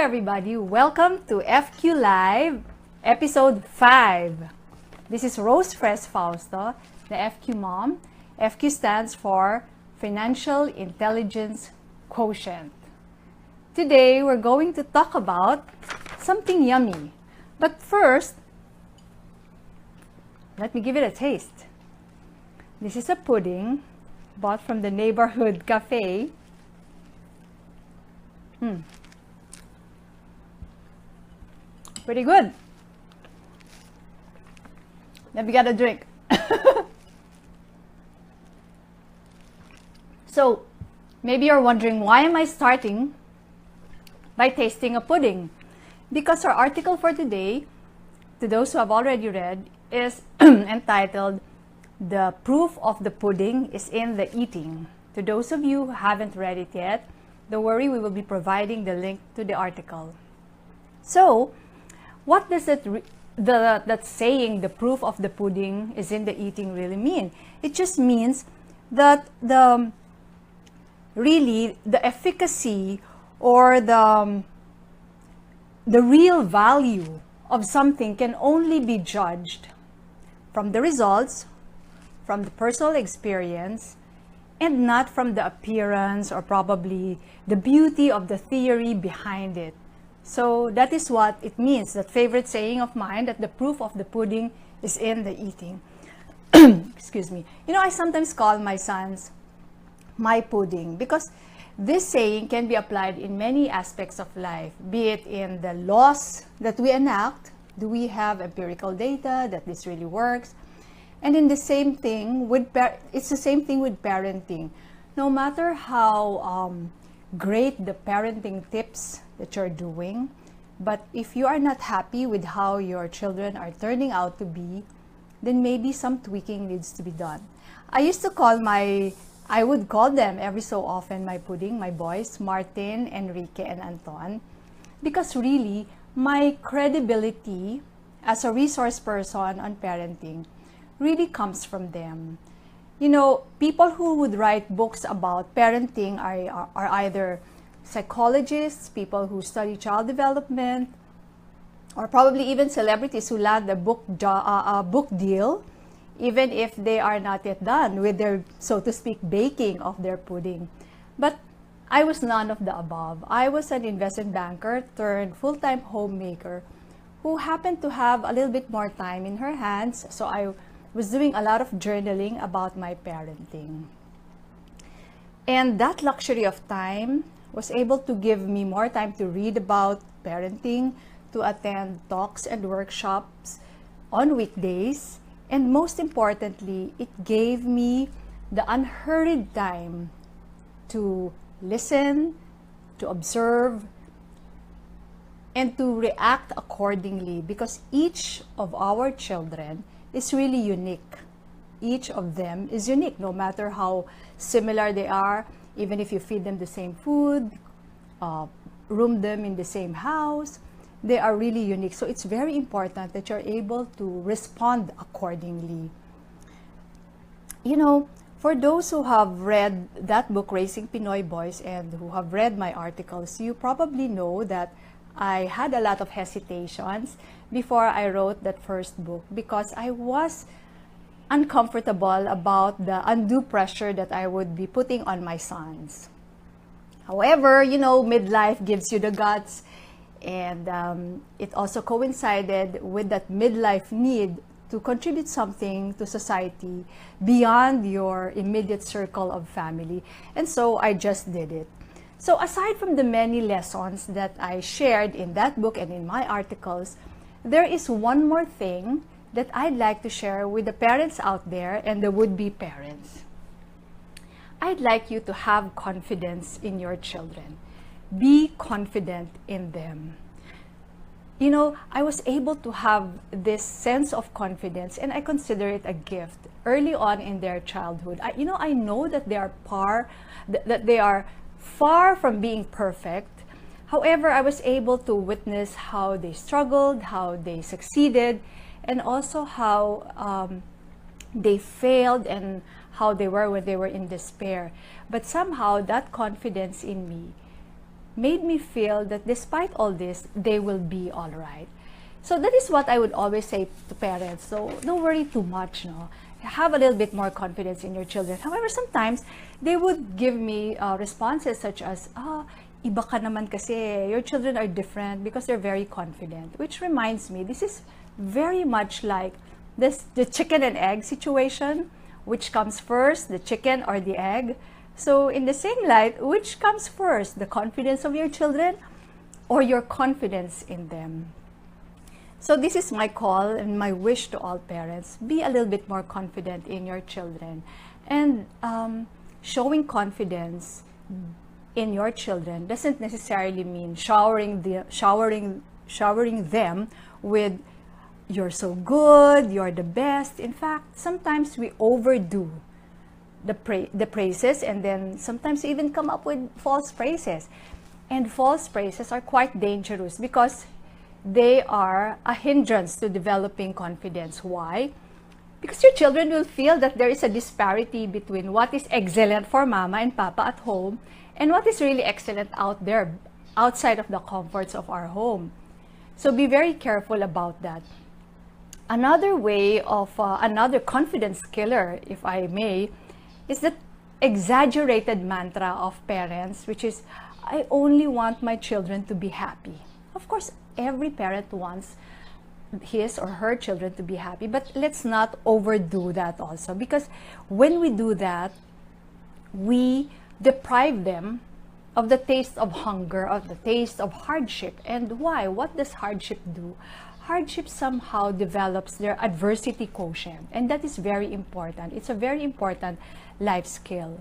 everybody, welcome to FQLive episode 5. This is Enrique Fausto, the FQ mom. FQ stands for Financial Intelligence Quotient. Today we're going to talk about something yummy. But first, let me give it a taste. This is a pudding bought from the neighborhood cafe. Pretty good. Then we got a drink. So, maybe you're wondering, why am I starting by tasting a pudding? Because our article for today, to those who have already read, is entitled, "The Proof of the Pudding is in the Eating." To those of you who haven't read it yet, don't worry, we will be providing the link to the article. So, what does that saying, "the proof of the pudding is in the eating," really mean? It just means that the efficacy or the real value of something can only be judged from the results, from the personal experience, and not from the appearance or probably the beauty of the theory behind it. So that is what it means, that favorite saying of mine, that the proof of the pudding is in the eating. Excuse me. You know, I sometimes call my sons my pudding because this saying can be applied in many aspects of life, be it in the laws that we enact. Do we have empirical data that this really works? And in the same thing with it's the same thing with parenting. No matter how great the parenting tips that you're doing, but if you are not happy with how your children are turning out to be, then maybe some tweaking needs to be done. I would call them every so often my pudding, my boys, Martin, Enrique, and Anton, because really my credibility as a resource person on parenting really comes from them. You know, people who would write books about parenting are either psychologists, people who study child development, or probably even celebrities who land a book deal, even if they are not yet done with their, so to speak, baking of their pudding. But I was none of the above. I was an investment banker turned full-time homemaker who happened to have a little bit more time in her hands, so I was doing a lot of journaling about my parenting. And that luxury of time was able to give me more time to read about parenting, to attend talks and workshops on weekdays, and most importantly, it gave me the unhurried time to listen, to observe, and to react accordingly, because each of our children is really unique. Each of them is unique, no matter how similar they are, even if you feed them the same food, room them in the same house, they are really unique. So it's very important that you're able to respond accordingly. You know, for those who have read that book, Raising Pinoy Boys, and who have read my articles, you probably know that I had a lot of hesitations before I wrote that first book because I was uncomfortable about the undue pressure that I would be putting on my sons. However, you know, midlife gives you the guts, and it also coincided with that midlife need to contribute something to society beyond your immediate circle of family. And so I just did it. So aside from the many lessons that I shared in that book and in my articles, there is one more thing that I'd like to share with the parents out there and the would-be parents. I'd like you to have confidence in your children. Be confident in them. You know, I was able to have this sense of confidence, and I consider it a gift early on in their childhood. I know that they are far from being perfect. However, I was able to witness how they struggled, how they succeeded, and also how they failed and how they were when they were in despair. But somehow that confidence in me made me feel that despite all this, they will be all right. So that is what I would always say to parents. So don't worry too much, no. Have a little bit more confidence in your children. However, sometimes they would give me responses such as, iba ka naman kasi, your children are different because they're very confident. Which reminds me, this is very much like the chicken and egg situation. Which comes first, the chicken or the egg? So in the same light, which comes first, the confidence of your children or your confidence in them? So this is my call and my wish to all parents. Be a little bit more confident in your children. And showing confidence in your children doesn't necessarily mean showering them with you're so good, you're the best. In fact, sometimes we overdo the praises, and then sometimes even come up with false praises. And false praises are quite dangerous because they are a hindrance to developing confidence. Why? Because your children will feel that there is a disparity between what is excellent for mama and papa at home and what is really excellent out there, outside of the comforts of our home. So be very careful about that. Another way of, another confidence killer, if I may, is the exaggerated mantra of parents, which is, I only want my children to be happy. Of course, every parent wants his or her children to be happy, but let's not overdo that also, because when we do that, we deprive them of the taste of hunger, of the taste of hardship. And why? What does hardship do? Hardship somehow develops their adversity quotient, and that is very important. It's a very important life skill.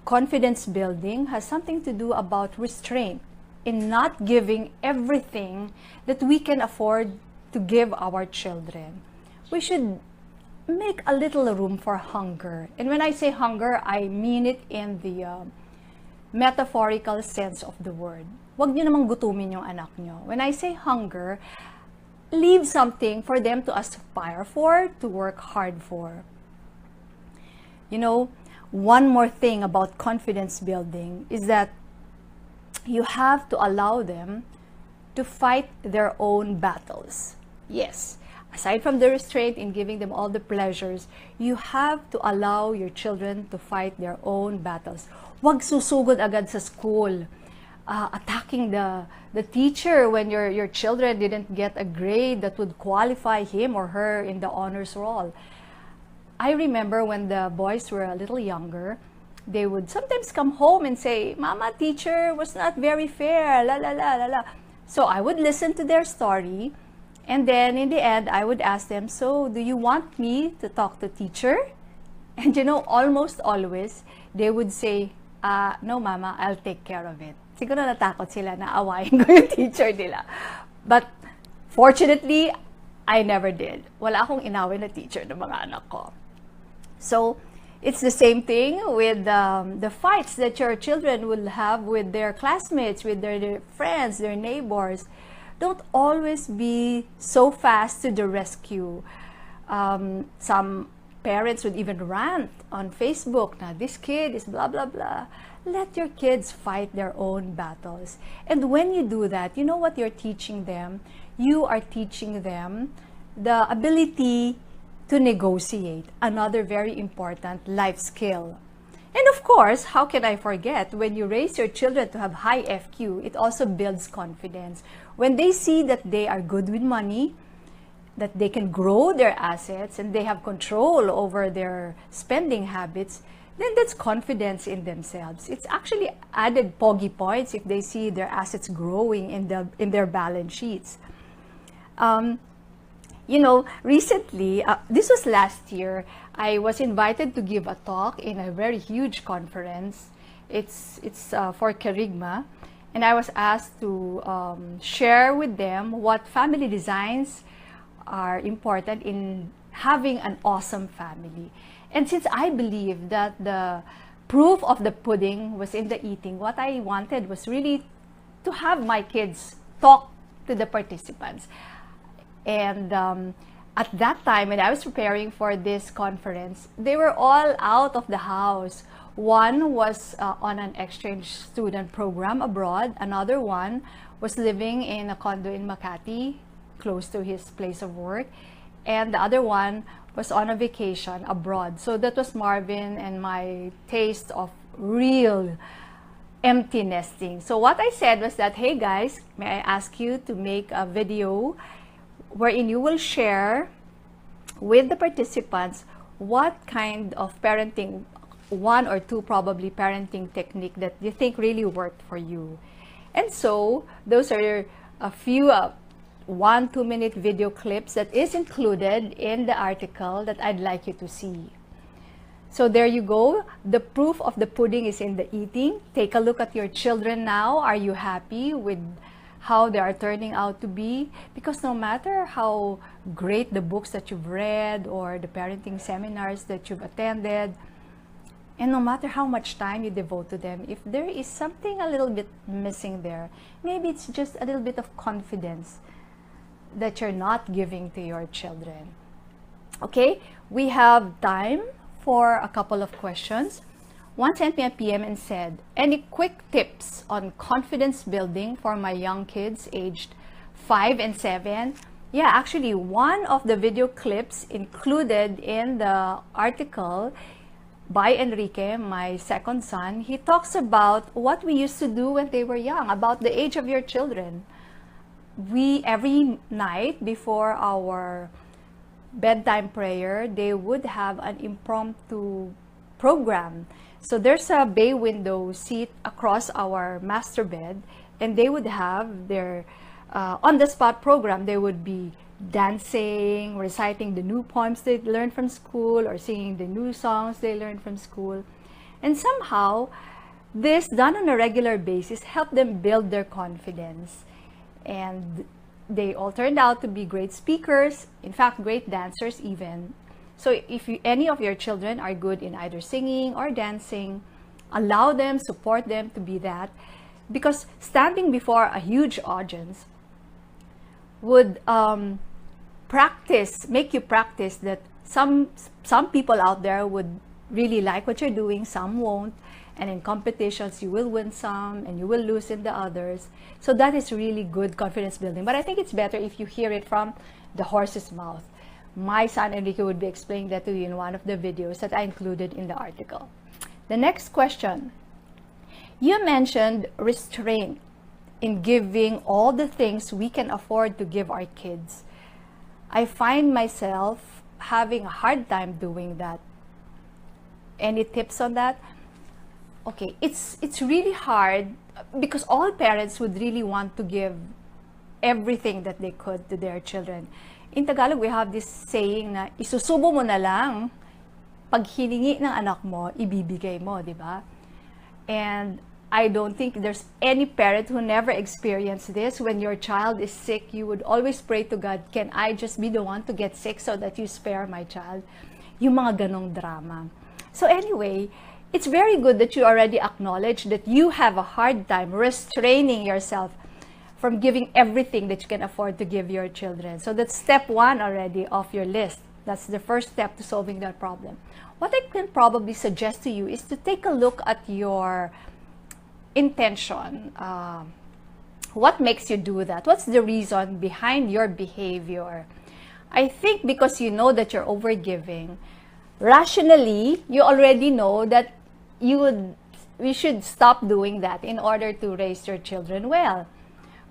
Confidence building has something to do about restraint in not giving everything that we can afford to give our children. We should make a little room for hunger. And when I say hunger, I mean it in the metaphorical sense of the word. Huwag niyo namang gutumin yung anak niyo. When I say hunger, leave something for them to aspire for, to work hard for. You know, one more thing about confidence building is that you have to allow them to fight their own battles. Yes, aside from the restraint in giving them all the pleasures, you have to allow your children to fight their own battles. Huwag susugod agad sa school. Attacking the teacher when your children didn't get a grade that would qualify him or her in the honors roll. I remember when the boys were a little younger, they would sometimes come home and say, Mama, teacher was not very fair, la la la la la. So I would listen to their story, and then in the end, I would ask them, so do you want me to talk to teacher? And you know, almost always, they would say, no mama, I'll take care of it. Siguro natakot sila na awayin ko yung teacher nila. But fortunately, I never did. Wala akong inaway na teacher ng mga anak ko. So, it's the same thing with the fights that your children will have with their classmates, with their friends, their neighbors. Don't always be so fast to the rescue. Some parents would even rant on Facebook na this kid is blah, blah, blah. Let your kids fight their own battles. And when you do that, you know what you're teaching them? You are teaching them the ability to negotiate, another very important life skill. And of course, how can I forget, when you raise your children to have high FQ, it also builds confidence. When they see that they are good with money, that they can grow their assets, and they have control over their spending habits, then that's confidence in themselves. It's actually added poggy points if they see their assets growing in their balance sheets. You know, recently, this was last year, I was invited to give a talk in a very huge conference. It's for Kerygma, and I was asked to share with them what family designs are important in having an awesome family. And since I believe that the proof of the pudding was in the eating, what I wanted was really to have my kids talk to the participants. And at that time, when I was preparing for this conference, they were all out of the house One was on an exchange student program abroad. Another one was living in a condo in Makati, close to his place of work. And the other one was on a vacation abroad. So that was Marvin and my taste of real empty nesting. So what I said was that, hey guys, may I ask you to make a video wherein you will share with the participants what kind of parenting, one or two probably parenting technique that you think really worked for you. And so those are a few 1-2 minute video clips that is included in the article that I'd like you to see. So there you go. The proof of the pudding is in the eating. Take a look at your children now. Are you happy with how they are turning out to be? Because no matter how great the books that you've read or the parenting seminars that you've attended, and no matter how much time you devote to them, if there is something a little bit missing there, maybe it's just a little bit of confidence that you're not giving to your children. Okay, we have time for a couple of questions. One sent me a PM and said, any quick tips on confidence building for my young kids aged 5 and 7? Yeah, actually one of the video clips included in the article by Enrique, my second son, he talks about what we used to do when they were young, about the age of your children. We, every night before our bedtime prayer, they would have an impromptu program. So there's a bay window seat across our master bed, and they would have their on-the-spot program. They would be dancing, reciting the new poems they learned from school, or singing the new songs they learned from school. And somehow, this done on a regular basis helped them build their confidence. And they all turned out to be great speakers, in fact, great dancers even. So if any of your children are good in either singing or dancing, allow them, support them to be that. Because standing before a huge audience would make you practice that some people out there would really like what you're doing, some won't. And in competitions, you will win some and you will lose in the others. So that is really good confidence building. But I think it's better if you hear it from the horse's mouth. My son Enrique would be explaining that to you in one of the videos that I included in the article. The next question. You mentioned restraint in giving all the things we can afford to give our kids. I find myself having a hard time doing that. Any tips on that? Okay, it's really hard because all parents would really want to give everything that they could to their children. In Tagalog, we have this saying na isusubo mo na lang, pag hiningi ng anak mo, ibibigay mo, di ba? And I don't think there's any parent who never experienced this. When your child is sick, you would always pray to God, can I just be the one to get sick so that you spare my child? Yung mga ganong drama. So anyway, it's very good that you already acknowledge that you have a hard time restraining yourself from giving everything that you can afford to give your children. So that's step one already off your list. That's the first step to solving that problem. What I can probably suggest to you is to take a look at your intention. What makes you do that? What's the reason behind your behavior? I think because you know that you're overgiving, rationally, you already know that we should stop doing that in order to raise your children well.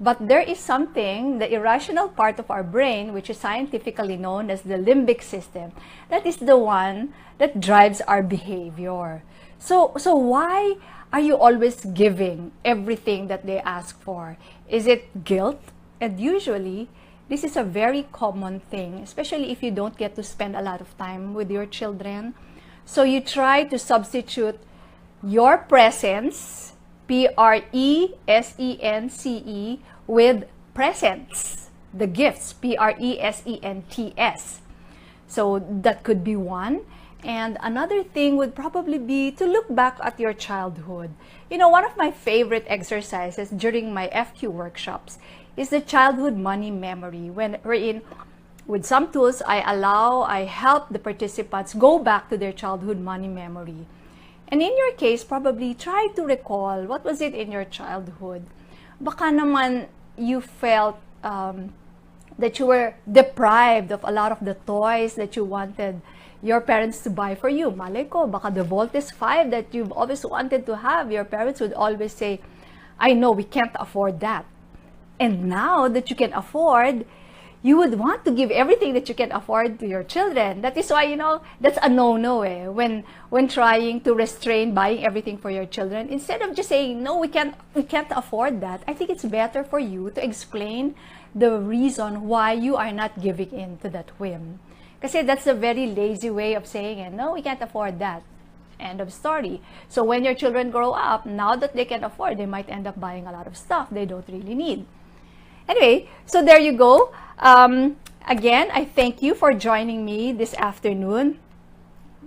But there is something, the irrational part of our brain, which is scientifically known as the limbic system, that is the one that drives our behavior. So why are you always giving everything that they ask for? Is it guilt? And usually, this is a very common thing, especially if you don't get to spend a lot of time with your children. So you try to substitute your presence, P-R-E-S-E-N-C-E, with presents, the gifts, P-R-E-S-E-N-T-S. So that could be one. And another thing would probably be to look back at your childhood. You know, one of my favorite exercises during my FQ workshops is the childhood money memory, wherein with some tools I help the participants go back to their childhood money memory. And in your case, probably try to recall what was it in your childhood. Baka naman you felt that you were deprived of a lot of the toys that you wanted your parents to buy for you. Malay ko, baka the Voltes 5 that you've always wanted to have, your parents would always say, I know we can't afford that. And now that you can afford, you would want to give everything that you can afford to your children. That is why, you know, that's a no-no when trying to restrain buying everything for your children. Instead of just saying, no, we can't afford that, I think it's better for you to explain the reason why you are not giving in to that whim. Kasi that's a very lazy way of saying it. No, we can't afford that. End of story. So when your children grow up, now that they can afford, they might end up buying a lot of stuff they don't really need. Anyway, so there you go. Again, I thank you for joining me this afternoon.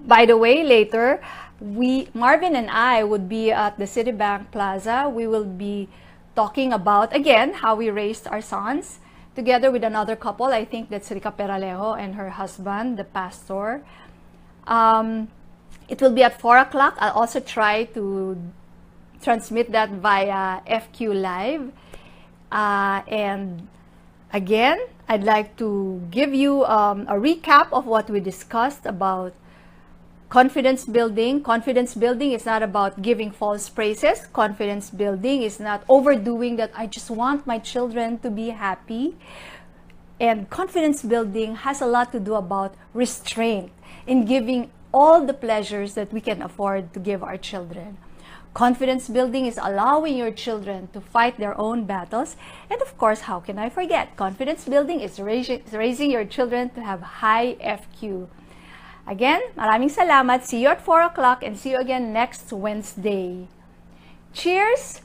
By the way, later, Marvin and I would be at the Citibank Plaza. We will be talking about, again, how we raised our sons together with another couple. I think that's Rica Peralejo and her husband, the pastor. It will be at 4 o'clock. I'll also try to transmit that via FQLive. And again, I'd like to give you a recap of what we discussed about confidence building. Confidence building is not about giving false praises. Confidence building is not overdoing that I just want my children to be happy. And confidence building has a lot to do about restraint in giving all the pleasures that we can afford to give our children. Confidence building is allowing your children to fight their own battles. And of course, how can I forget? Confidence building is raising your children to have high FQ. Again, maraming salamat. See you at 4 o'clock and see you again next Wednesday. Cheers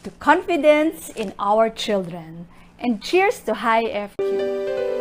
to confidence in our children. And cheers to high FQ.